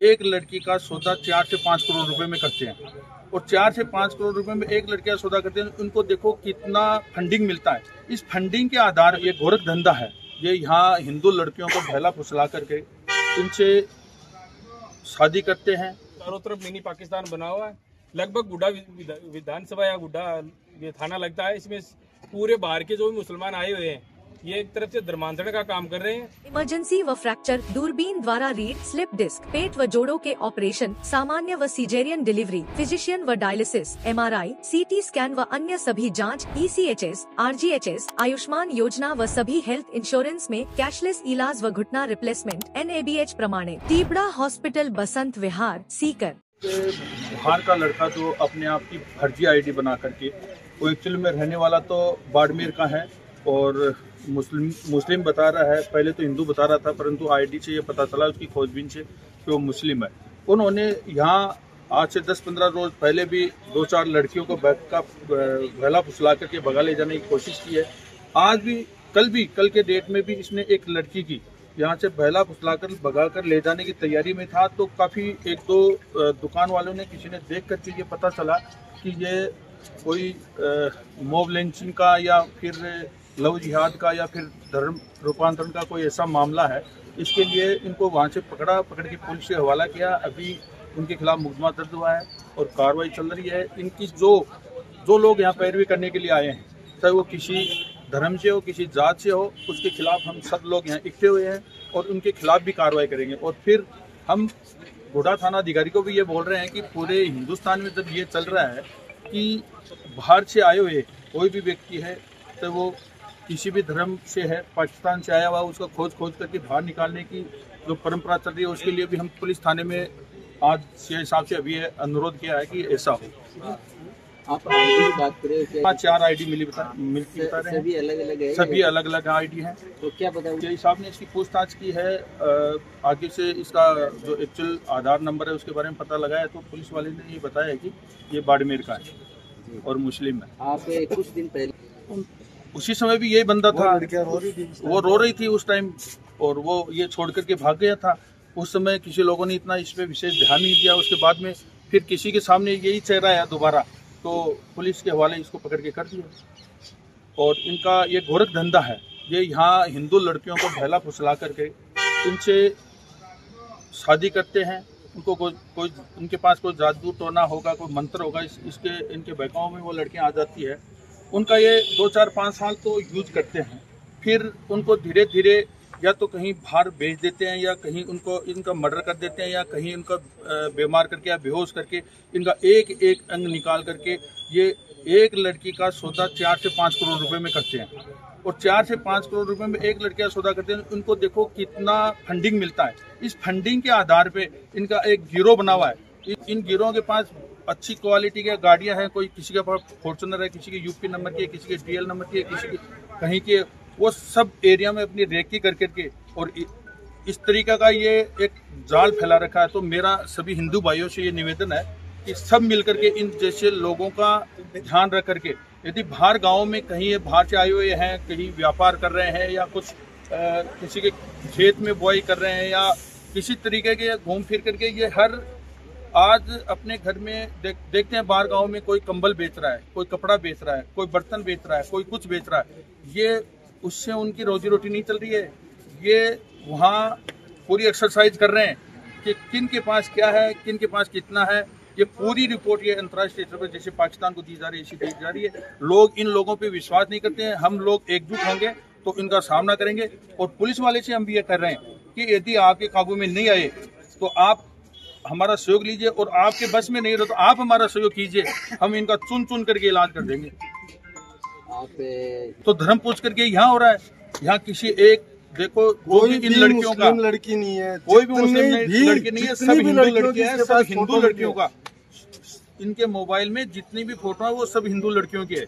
एक लड़की का सौदा 4 से 5 करोड़ रुपए में करते हैं और 4 से 5 करोड़ रुपए में एक लड़की का सौदा करते हैं। उनको देखो कितना फंडिंग मिलता है। इस फंडिंग के आधार ये गोरख धंधा है। ये यहाँ हिंदू लड़कियों को बहला फुसला करके इनसे शादी करते हैं। चारों तरफ मिनी पाकिस्तान बना हुआ है। लगभग गुड्डा विधानसभा या गुड्डा ये थाना लगता है। इसमें पूरे बाहर के जो भी मुसलमान आए हुए हैं ये एक तरफ से धर्मांतरण का काम कर रहे हैं। इमरजेंसी व फ्रैक्चर, दूरबीन द्वारा रीढ़, स्लिप डिस्क, पेट व जोड़ों के ऑपरेशन, सामान्य व सीजेरियन डिलीवरी, फिजिशियन व डायलिसिस, MRI, CT स्कैन व अन्य सभी जांच, ECHS, RGHS, आयुष्मान योजना व सभी हेल्थ इंश्योरेंस में कैशलेस इलाज व घुटना रिप्लेसमेंट NABH प्रमाणित। तीबड़ा हॉस्पिटल, बसंत विहार, सीकर। बाहर का लड़का जो अपने आप की फर्जी ID बना करके, वो एक्चुअली में रहने वाला तो बाड़मेर का है और मुस्लिम बता रहा है। पहले तो हिंदू बता रहा था, परंतु ID से ये पता चला उसकी खोजबीन से कि वो मुस्लिम है। उन्होंने यहाँ आज से 10-15 रोज पहले भी 2-4 लड़कियों को बहला फुसला करके भगा ले जाने की कोशिश की है। आज भी, कल के डेट में भी इसने एक लड़की की यहाँ से बहला फुसला कर भगा कर ले जाने की तैयारी में था। तो काफ़ी 1-2 दुकान वालों ने, किसी ने देख करके ये पता चला कि ये कोई मॉब लिंचिंग का या फिर लव जिहाद का या फिर धर्म रूपांतरण का कोई ऐसा मामला है। इसके लिए इनको वहाँ से पकड़ के पुलिस से हवाला किया। अभी उनके खिलाफ मुकदमा दर्ज हुआ है और कार्रवाई चल रही है। इनकी जो लोग यहाँ पैरवी करने के लिए आए हैं, चाहे वो किसी धर्म से हो, किसी जात से हो, उसके खिलाफ हम सब लोग यहाँ इकट्ठे हुए हैं और उनके खिलाफ भी कार्रवाई करेंगे। और फिर हम गोड्डा थाना अधिकारी को भी ये बोल रहे हैं कि पूरे हिंदुस्तान में जब ये चल रहा है कि बाहर से आए हुए कोई भी व्यक्ति है, तो वो किसी भी धर्म से है, पाकिस्तान से आया हुआ, उसका खोज करके बाहर निकालने की जो परंपरा चल रही है, उसके लिए भी हम पुलिस थाने में आज के हिसाब से अभी अनुरोध किया है कि ऐसा हो। आप ID की बात करें, 4 ID मिलती बता रहे हैं। सभी अलग अलग है, सभी अलग अलग ID हैं। तो क्या पता जेई साहब ने इसकी पूछताछ की है। आगे से इसका जो एक्चुअल आधार नंबर है उसके बारे में पता लगाया, तो पुलिस वाले ने ये बताया कि ये बाड़मेर का है और मुस्लिम है। आप कुछ दिन पहले उसी समय भी यही बंदा था, वो रो रही थी उस टाइम और वो ये छोड़ करके भाग गया था। उस समय किसी लोगों ने इतना इस पे विशेष ध्यान नहीं दिया। उसके बाद में फिर किसी के सामने यही चेहरा आया दोबारा, तो पुलिस के हवाले इसको पकड़ के कर दिया। और इनका ये गोरख धंधा है। ये यहाँ हिंदू लड़कियों को बहला फुसला करके इनसे शादी करते हैं। उनको कोई उनके पास कोई जादू टोना होगा, कोई मंत्र होगा, इसके इनके बहकाओं में वो लड़कियाँ आ जाती है। उनका ये 2-4-5 साल तो यूज करते हैं, फिर उनको धीरे धीरे या तो कहीं बाहर भेज देते हैं या कहीं इनका मर्डर कर देते हैं या कहीं इनका बीमार करके या बेहोश करके इनका एक अंग निकाल करके ये एक लड़की का सौदा 4 से 5 करोड़ रुपए में करते हैं। और 4 से 5 करोड़ रुपए में एक लड़की का सौदा करते हैं। उनको देखो कितना फंडिंग मिलता है। इस फंडिंग के आधार पे इनका एक गिरोह बना हुआ है। इन गिरोह के पास अच्छी क्वालिटी की गाड़ियां हैं। कोई किसी के पास फॉर्च्यूनर है, किसी के यूपी नंबर की है, किसी के DL नंबर की है, किसी के कहीं के, वो सब एरिया में अपनी रेकी करके और इस तरीका का ये एक जाल फैला रखा है। तो मेरा सभी हिंदू भाइयों से ये निवेदन है कि सब मिलकर के इन जैसे लोगों का ध्यान रख करके, यदि बाहर गाँव में कहीं ये बाहर से आए हुए हैं, कहीं व्यापार कर रहे हैं या कुछ किसी के खेत में बुआई कर रहे हैं या किसी तरीके के घूम फिर करके, ये हर आज अपने घर में देखते हैं बाहर गांव में कोई कंबल बेच रहा है, कोई कपड़ा बेच रहा है, कोई बर्तन बेच रहा है, कोई कुछ बेच रहा है। ये उससे उनकी रोजी रोटी नहीं चल रही है। ये वहाँ पूरी एक्सरसाइज कर रहे हैं कि किन के पास क्या है, किन के पास कितना है। ये पूरी रिपोर्ट ये अंतर्राष्ट्रीय स्तर पर जैसे पाकिस्तान को दी जा रही है, ऐसी दी जा रही है। लोग इन लोगों पे विश्वास नहीं करते हैं। हम लोग एकजुट होंगे तो इनका सामना करेंगे। और पुलिस वाले से हम भी ये कर रहे हैं कि यदि आपके काबू में नहीं आए तो आप हमारा सहयोग लीजिए, और आपके बस में नहीं रहे तो आप हमारा सहयोग कीजिए। हम इनका चुन करके इलाज कर देंगे। तो धर्म पूछ करके यहाँ हो रहा है। यहाँ किसी एक देखो, कोई इन लड़कियों का लड़की नहीं है, कोई भी मुस्लिम लड़की नहीं है, सब हिंदू लड़कियां हैं, सब हिंदू लड़कियों का। इनके मोबाइल में जितनी भी फोटो है वो सब हिंदू लड़कियों के है।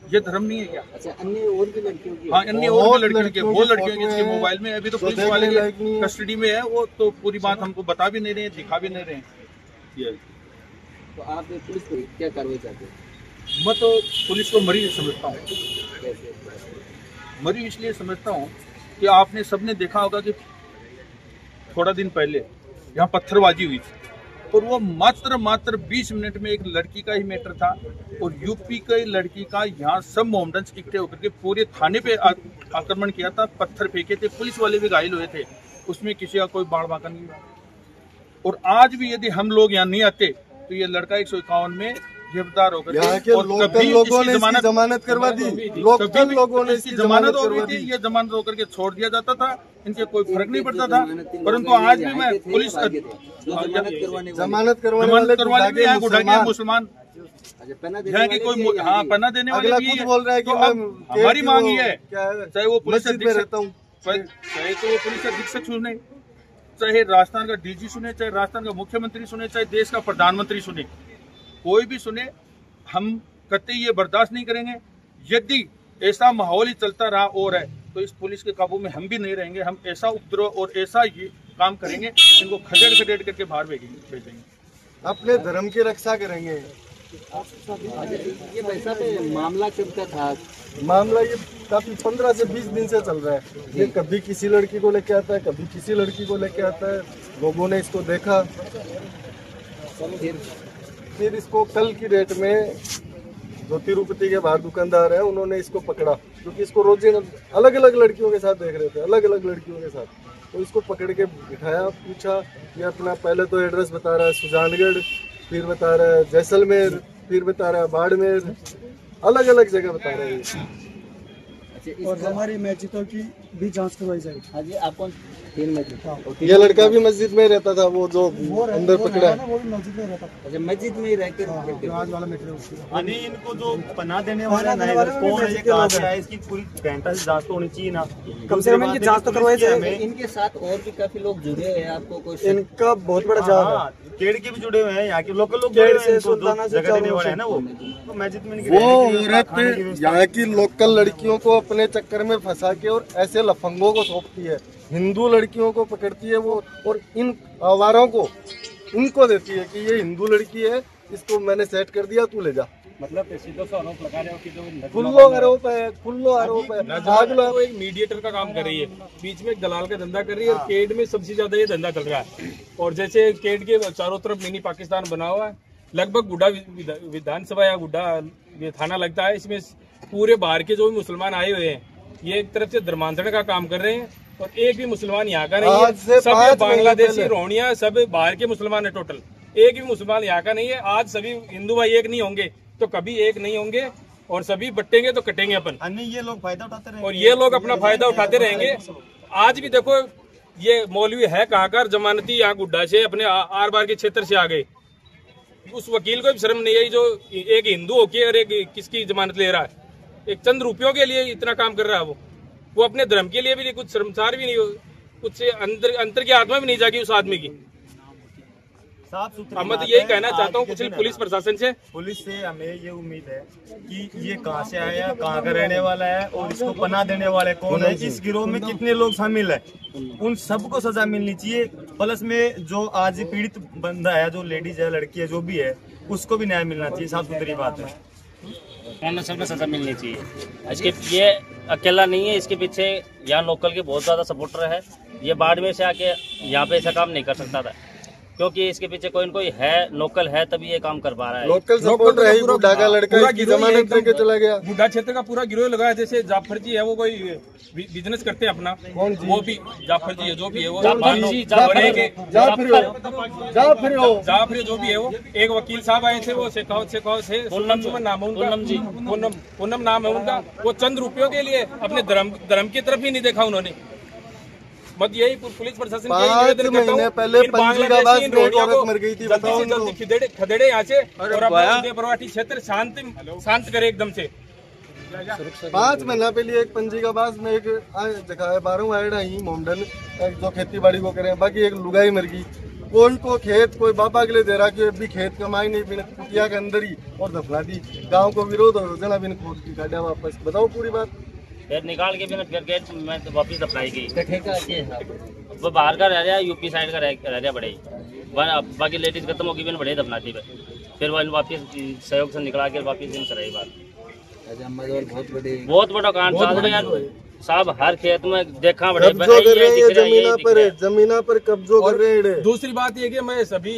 ये धर्म नहीं है क्या? अच्छा, अन्य और भी लड़कियों की? हाँ, अन्य और भी लड़कियों के, वो लड़कियों के इसके मोबाइल में। अभी तो पुलिस वाले के कस्टडी में है वो, तो पूरी बात हमको बता भी नहीं रहे, दिखा भी नहीं रहे। तो आप पुलिस को क्या कार्रवाई चाहते हैं? मैं तो पुलिस को मरी समझता हूँ। मरी इसलिए समझता हूँ कि आपने सबने देखा होगा कि थोड़ा दिन पहले यहाँ पत्थरबाजी हुई थी, और वो मात्र 20 मिनट में एक लड़की का ही मैटर था, और यूपी की लड़की का यहाँ सब मोमडन्स इकट्ठे होकर के पूरे थाने पे आक्रमण किया था, पत्थर फेंके थे, पुलिस वाले भी घायल हुए थे, उसमें किसी का कोई बाढ़ बाका नहीं हुआ। और आज भी यदि हम लोग यहाँ नहीं आते तो ये लड़का 151 में गिरफ्तार होकर यहाँ के लोकल लोगों ने इसकी जमानत करवा दी, लोकल लोगों ने इसकी जमानत हो गई थी, ये जमानत होकर के छोड़ दिया जाता था, इनके कोई फर्क नहीं पड़ता था। परंतु आज भी मैं पुलिस जमानत करवाने यहाँ उठा के मुसलमान यहाँ की कोई पन्ना देने वाले भी खुद बोल रहा है कि हमारी मांग ही है, चाहे वो पुलिस में रहता हूँ, चाहे तो वो पुलिस अधीक्षक सुने, चाहे राजस्थान का डीजी सुने, चाहे राजस्थान का मुख्यमंत्री सुने, चाहे देश का प्रधानमंत्री सुने, कोई भी सुने, हम कतई ये बर्दाश्त नहीं करेंगे। यदि ऐसा माहौल ही चलता रहा और है तो इस पुलिस के काबू में हम भी नहीं रहेंगे, हम ऐसा उपद्रव और ऐसा ये काम करेंगे, इनको खदेड़ करके बाहर भेजेंगे, अपने धर्म की रक्षा करेंगे। ये वैसा पे मामला कब का था? मामला ये काफी 15 से 20 दिन से चल रहा है। ये कभी किसी लड़की को लेके आता है, कभी किसी लड़की को लेके आता है, लोगों ने इसको देखा, फिर इसको कल की डेट में जो तिरुपति के बाहर दुकानदार है उन्होंने इसको पकड़ा, क्योंकि इसको रोज अलग अलग लड़कियों के साथ देख रहे थे, अलग अलग लड़कियों के साथ, तो इसको पकड़ के बिठाया, पूछा, ये अपना पहले तो एड्रेस बता रहा है सुजानगढ़, फिर बता रहा है जैसलमेर, फिर बता रहा है बाड़मेर, अलग अलग जगह बता रहा है। और हमारी मस्जिदों की भी जांच करवाई जाएगी। हाँ जी, आप कौन? 3 मस्जिद। ये लड़का भी मस्जिद में रहता था, वो जो अंदर पकड़ा है वो भी मस्जिद में रहता था। अच्छा, मस्जिद में ही रहकर आज वाला मैटर है उसका। यानी इनको जो पनाह देने वाला है कौन है, ये कहाँ से है, इसकी पूरी घंटा से जांच तो होनी चाहिए ना, कम से कम इनकी जांच तो करवाई जाए। इनके साथ और भी काफी लोग जुड़े हैं, आपको कोई? इनका बहुत बड़ा जाल है, केड़ के भी जुड़े हुए हैं, यहाँ के लोकल लोग केड़ जुड़े हुए से, हैं, सुल्ताना से, जगह देने वाले हैं ना वो मस्जिद में वो औरत यहाँ की लोकल लड़कियों को अपने चक्कर में फंसा के और ऐसे लफंगों को सौंपती है, हिंदू लड़कियों को पकड़ती है वो, और इन आवारों को इनको देती है कि ये हिंदू लड़की है, इसको मैंने सेट कर दिया, तू ले जा। मतलब सीधो सा आरोप लगा रहे हो कि जो खुल्लो आरोप है, खुल्लो आरोप है। वो एक मीडिएटर का काम कर रही है, बीच में एक दलाल का धंधा कर रही है, और केड में सबसे ज्यादा ये धंधा चल रहा है। और जैसे केड के चारों तरफ मिनी पाकिस्तान बना हुआ है, लगभग गुड्डा विधानसभा या गुड्डा ये थाना लगता है, इसमें पूरे बाहर के जो भी मुसलमान आए हुए हैं, ये एक तरफ से धर्मांतरण का काम कर रहे हैं, और एक भी मुसलमान यहाँ का नहीं है, सब बांग्लादेशी, रोहनिया, सब बाहर के मुसलमान है टोटल, एक भी मुसलमान यहाँ का नहीं है। आज सभी हिंदू भाई एक नहीं होंगे तो कभी एक नहीं होंगे, और सभी बटेंगे तो कटेंगे अपन, ये लोग फायदा उठाते रहेंगे, और ये लोग अपना फायदा उठाते रहेंगे। आज भी देखो ये मौलवी है कहाँ का, जमानती यहाँ गुड्डा से अपने आर बार के क्षेत्र से आ गए, उस वकील को भी शर्म नहीं आई जो एक हिंदू होके और एक किसकी जमानत ले रहा है, एक चंद रुपयों के लिए इतना काम कर रहा है। वो अपने धर्म के लिए भी कुछ शर्मसार भी नहीं हो, कुछ अंतर की आत्मा भी नहीं जागी उस आदमी की। साफ सुथरा मैं तो यही कहना चाहता हूँ कुछ पुलिस प्रशासन से, पुलिस से हमें ये उम्मीद है कि ये कहाँ से आया, कहाँ का रहने वाला है, और इसको पनाह देने वाले कौन है, इस गिरोह में कितने लोग शामिल है, उन सबको सजा मिलनी चाहिए। प्लस में जो आज पीड़ित बंदा है, जो लेडीज है, लड़की है, जो भी है, उसको भी न्याय मिलना चाहिए। साफ सुथरी बात है, सबको सजा मिलनी चाहिए। इसके ये अकेला नहीं है, इसके पीछे यहाँ लोकल के बहुत ज़्यादा सपोर्टर है। ये बाड़मेर से आके यहाँ पे ऐसा काम नहीं कर सकता था, क्योंकि इसके पीछे कोई न कोई है, लोकल है, तभी ये काम कर पा रहा है। लोकल सपोर्टर है, गुड्डा का लड़का इसकी जमानत देके चला गया। गुड्डा क्षेत्र का पूरा गिरोह लगा है, जैसे जाफर जी है, वो कोई बिजनेस करते हैं अपना, वो भी जाफर जी है, जो भी है वो जाफर जो भी है वो, एक वकील साहब आए थे, वो शेखावत से पूनम नाम है उनका, पूनम नाम है उनका, वो चंद रुपयों के लिए अपने धर्म की तरफ ही नहीं देखा उन्होंने। मत यही पुलिस प्रशासन के निवेदन करता हूँ, पहले पंजीगाबाद में एक औरत मर गई थी, बताओ जल्दी खदेड़े यहाँ से, और अपना बरवाटी क्षेत्र शांत करे एकदम से। 5 महीना पहले एक पंजीगाबाद में एक जगह है 12 आयडा ही मोमडन जो खेती बाड़ी को करे, बाकी एक लुगाई मर गई। कोई को खेत कोई बाबा के लिए दे रहा कि अभी खेत कमाई नहीं, बिना कुटिया के अंदर ही और दफना दी। गाँव को विरोध हो जना बिन खोद की काटा वापस, बताओ पूरी बात। फिर निकाल के बिना फिर गेट में तो वापस दफनाई गई। वो बाहर का रह रहा है, यूपी साइड का रह रहा बड़े, बाकी लेडीज खत्म होगी बिना बड़े दफनाती पे, फिर वो वापस सहयोग से निकला के वापस इन कराई बात। बहुत बड़ा कांड था यार। साहब हर खेत में देखा बड़े कब्जो कर रहे हैं ये जमीना पर कब्जो कर रहे हैं। दूसरी बात ये कि मैं सभी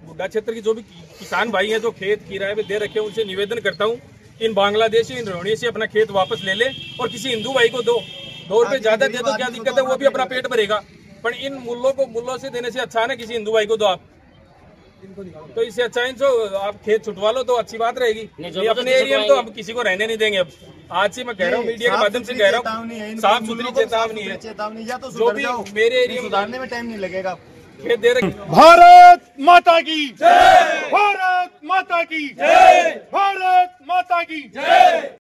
गुड्डा क्षेत्र की जो भी किसान भाई हैं जो खेत किराए पे दे रखे हैं उनसे निवेदन करता हूँ इन बांग्लादेशी इन रोहिणी से अपना खेत वापस ले ले और किसी हिंदू भाई को 2 रुपए ज्यादा दे दो, क्या दिक्कत है, वो भी अपना पेट भरेगा। पर इन मूल्यों से देने से अच्छा है ना किसी हिंदू भाई को दो आप, तो इससे अच्छा इनको आप खेत छुटवा लो तो अच्छी बात रहेगी। अपने एरिया में तो हम किसी को रहने नहीं देंगे। अब आज से मैं कह रहा हूँ, मीडिया के माध्यम से कह रहा हूँ, साफ सुथरी चेतावनी है। या तो जो भी मेरे एरिया में सुधारने में टाइम नहीं लगेगा। खेत दे रखे। भारत माता की जय, भारत माता की जय, भारत माता की जय।